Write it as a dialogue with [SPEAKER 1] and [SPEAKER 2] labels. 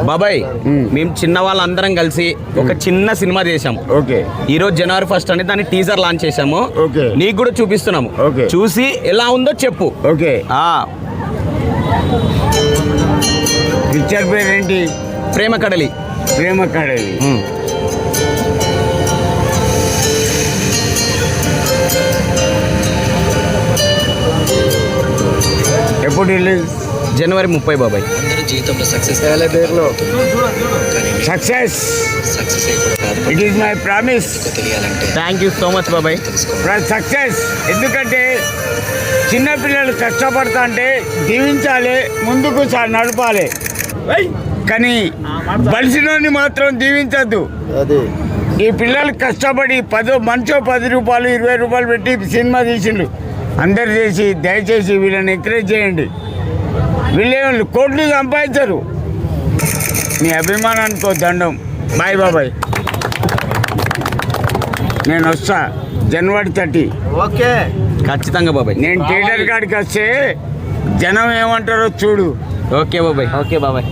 [SPEAKER 1] బాబాయ్ మేము చిన్న వాళ్ళందరం కలిసి ఒక చిన్న సినిమా చేసాం.
[SPEAKER 2] ఓకే.
[SPEAKER 1] ఈ రోజు జనవరి 1 అని దాన్ని టీజర్ లాంచ్ చేసాము.
[SPEAKER 2] ఓకే.
[SPEAKER 1] నీకు కూడా చూపిస్తున్నాము.
[SPEAKER 2] ఓకే.
[SPEAKER 1] చూసి ఎలా ఉందో చెప్పు.
[SPEAKER 2] ఓకే. పిక్చర్ పేరు ఏంటి?
[SPEAKER 1] ప్రేమ కడలి.
[SPEAKER 2] ప్రేమ కడలి. ఎప్పుడు రిలీజ్?
[SPEAKER 1] జనవరి 30 బాబాయ్.
[SPEAKER 2] Success it is my promise.
[SPEAKER 1] Thank you so much బాబాయ్.
[SPEAKER 2] సక్సెస్. ఎందుకంటే చిన్నపిల్లలు కష్టపడతా అంటే దీవించాలి, ముందుకు నడపాలి. కానీ బలిసినోని మాత్రం దీవించద్దు. ఈ పిల్లలు కష్టపడి మనిషో 10 రూపాయలు 20 రూపాయలు పెట్టి సినిమా తీసిండు. అందరు చేసి దయచేసి వీళ్ళని ఎంకరేజ్ చేయండి. వీళ్ళు కోట్లు సంపాదించరు. మీ అభిమానానికో దండం. బాయ్ బాబాయ్. నేను వస్తా జనవరి 30.
[SPEAKER 1] ఓకే. ఖచ్చితంగా బాబాయ్.
[SPEAKER 2] నేను థియేటర్ కాడికి వస్తే జనం ఏమంటారో చూడు.
[SPEAKER 1] ఓకే బాబాయ్. ఓకే బాబాయ్.